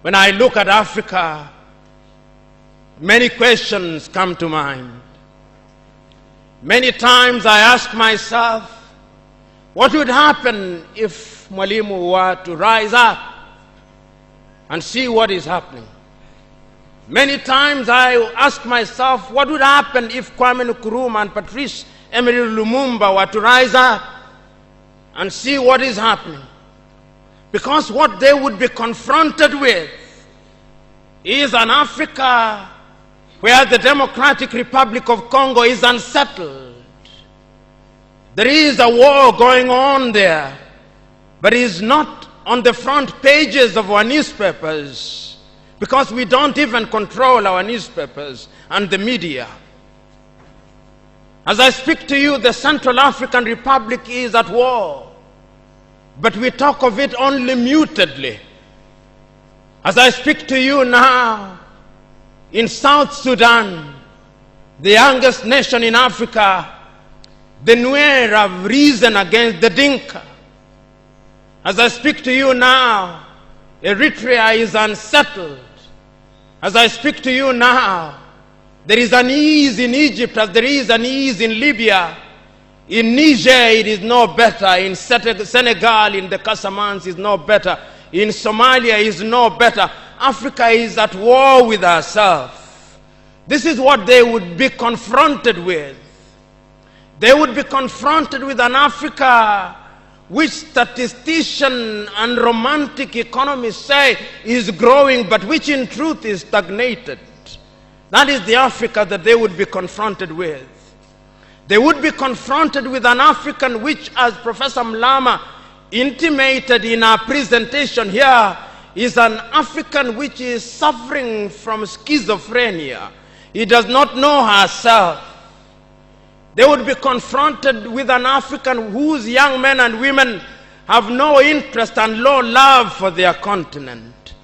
When I look at Africa, many questions come to mind. Many times I ask myself, what would happen if Mwalimu were to rise up and see what is happening? Many times I ask myself, what would happen if Kwame Nkrumah and Patrice Emery Lumumba were to rise up and see what is happening? Because what they would be confronted with is an Africa where the Democratic Republic of Congo is unsettled. There is a war going on there, but it is not on the front pages of our newspapers because we don't even control our newspapers and the media. As I speak to you, the Central African Republic is at war, but we talk of it only mutedly. As I speak to you now, in South Sudan, the youngest nation in Africa, the Nuer have risen against the Dinka. As I speak to you now, Eritrea is unsettled. As I speak to you now, there is an ease in Egypt as there is an ease in Libya. In Niger, it is no better. In Senegal, in the Casamance, is no better. In Somalia, is no better. Africa is at war with herself. This is what they would be confronted with. They would be confronted with an Africa which statisticians and romantic economists say is growing, but which in truth is stagnated. That is the Africa that they would be confronted with. They would be confronted with an African which, as Professor Mlama intimated in our presentation here, is an African which is suffering from schizophrenia. He does not know herself. They would be confronted with an African whose young men and women have no interest and low love for their continent.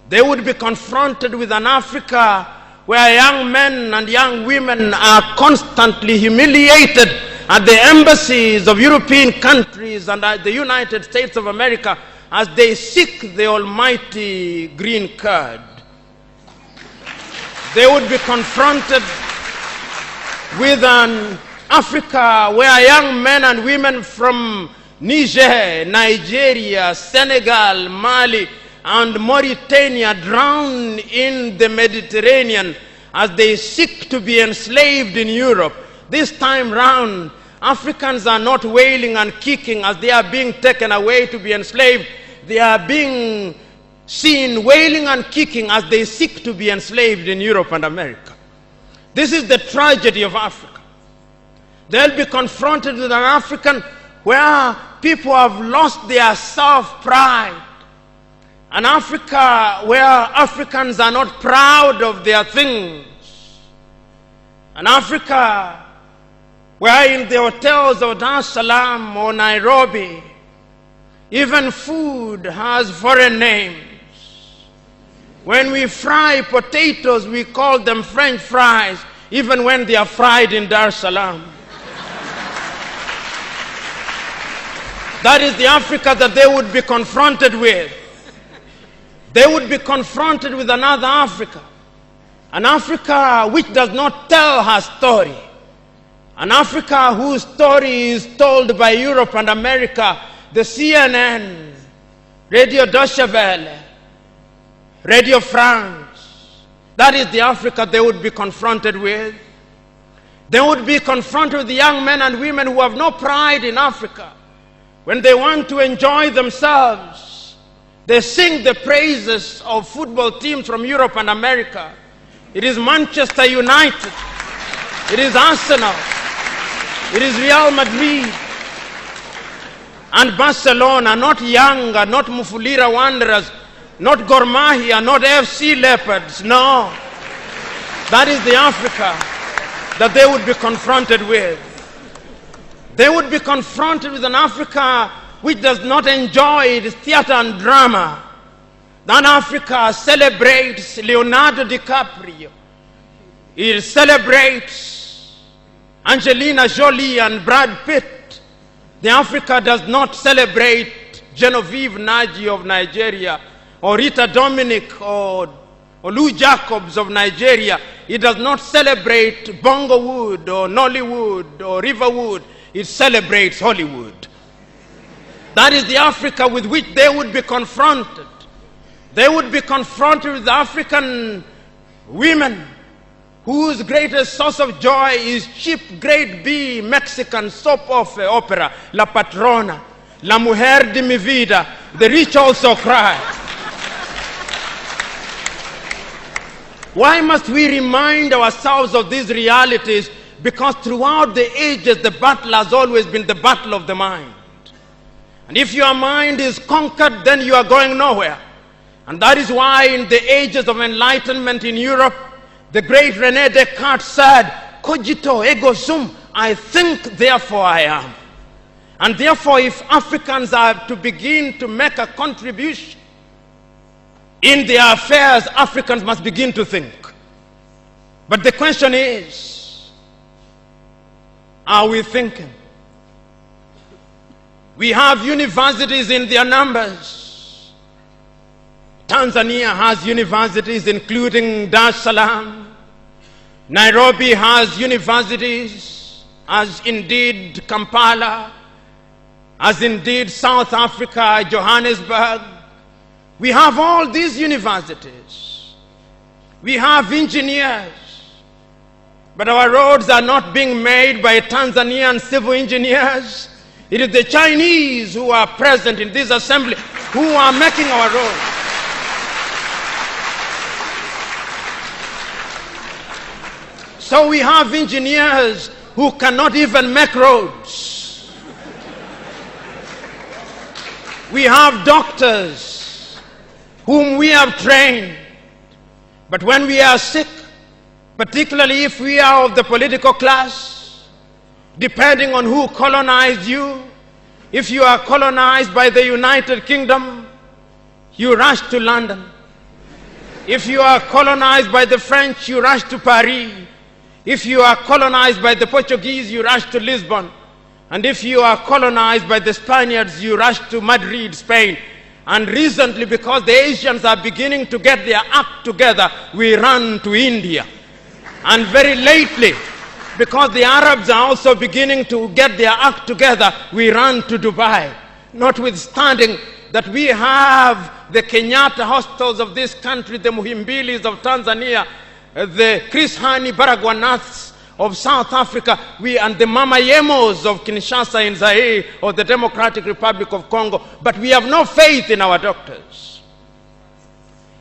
They would be confronted with an Africa where young men and young women are constantly humiliated at the embassies of European countries and at the United States of America as they seek the almighty green card. They would be confronted with an Africa where young men and women from Niger, Nigeria, Senegal, Mali, and Mauritania drown in the Mediterranean as they seek to be enslaved in Europe. This time round, Africans are not wailing and kicking as they are being taken away to be enslaved. They are being seen wailing and kicking as they seek to be enslaved in Europe and America. This is the tragedy of Africa. They'll be confronted with an African where people have lost their self-pride. An Africa where Africans are not proud of their things. An Africa where in the hotels of Dar es Salaam or Nairobi, even food has foreign names. When we fry potatoes, we call them French fries, even when they are fried in Dar es Salaam. That is the Africa that they would be confronted with. They would be confronted with another Africa. An Africa which does not tell her story. An Africa whose story is told by Europe and America, the CNN, Radio Deutsche Welle, Radio France. That is the Africa they would be confronted with. They would be confronted with the young men and women who have no pride in Africa. When they want to enjoy themselves, they sing the praises of football teams from Europe and America. It is Manchester United. It is Arsenal. It is Real Madrid. And Barcelona, not Yanga, not Mufulira Wanderers, not Gor Mahia, not FC Leopards. No. That is the Africa that they would be confronted with. They would be confronted with an Africa which does not enjoy its theater and drama. That Africa celebrates Leonardo DiCaprio. It celebrates Angelina Jolie and Brad Pitt. The Africa does not celebrate Genevieve Naji of Nigeria or Rita Dominic or Lou Jacobs of Nigeria, it does not celebrate Bongowood or Nollywood or Riverwood. It celebrates Hollywood. That is the Africa with which they would be confronted. They would be confronted with African women whose greatest source of joy is cheap grade B Mexican soap opera, La Patrona, La Mujer de mi Vida, The Rich Also Cry. Why must we remind ourselves of these realities? Because throughout the ages, the battle has always been the battle of the mind. And if your mind is conquered, then you are going nowhere. And that is why in the ages of enlightenment in Europe, the great René Descartes said, cogito ergo sum, I think, therefore I am. And therefore, if Africans are to begin to make a contribution in their affairs, Africans must begin to think. But the question is, are we thinking? We have universities in their numbers. Tanzania has universities including Dar es Salaam. Nairobi has universities, as indeed Kampala, as indeed South Africa, Johannesburg. We have all these universities. We have engineers. But our roads are not being made by Tanzanian civil engineers. It is the Chinese who are present in this assembly who are making our roads. So we have engineers who cannot even make roads. We have doctors whom we have trained. But when we are sick, particularly if we are of the political class, depending on who colonized you, if you are colonized by the United Kingdom, you rush to London. If you are colonized by the French, you rush to Paris. If you are colonized by the Portuguese, you rush to Lisbon. And if you are colonized by the Spaniards, you rush to Madrid, Spain. And recently, because the Asians are beginning to get their act together, we run to India. And very lately, because the Arabs are also beginning to get their act together, we run to Dubai. Notwithstanding that we have the Kenyatta hostels of this country, the Muhimbilis of Tanzania, the Chris Hani Baragwanaths of South Africa, and the Mama Yemos of Kinshasa in Zaire or the Democratic Republic of Congo, but we have no faith in our doctors.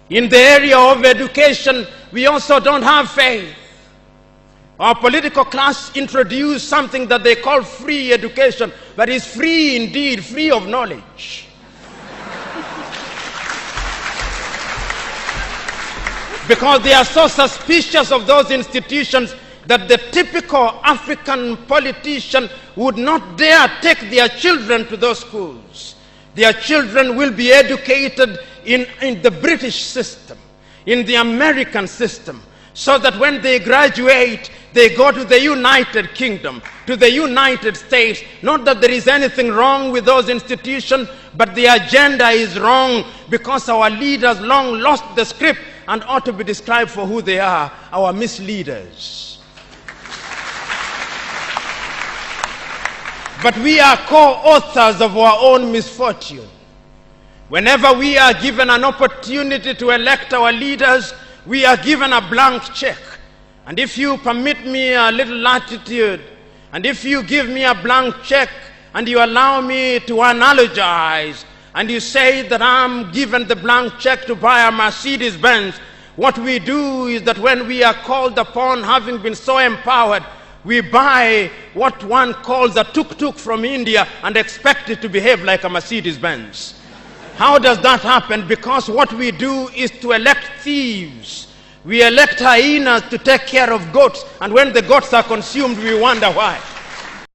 In the area of education, we also don't have faith. Our political class introduced something that they call free education, but it's free indeed, free of knowledge. Because they are so suspicious of those institutions that the typical African politician would not dare take their children to those schools. Their children will be educated in the British system, in the American system, so that when they graduate, they go to the United Kingdom, to the United States. Not that there is anything wrong with those institutions, but the agenda is wrong because our leaders long lost the script and ought to be described for who they are, our misleaders. But we are co-authors of our own misfortune. Whenever we are given an opportunity to elect our leaders, we are given a blank check. And if you permit me a little latitude, and if you give me a blank check, and you allow me to analogize, and you say that I'm given the blank check to buy a Mercedes Benz, what we do is that when we are called upon, having been so empowered, we buy what one calls a tuk-tuk from India and expect it to behave like a Mercedes Benz. How does that happen? Because what we do is to elect thieves. We elect hyenas to take care of goats, and when the goats are consumed, we wonder why.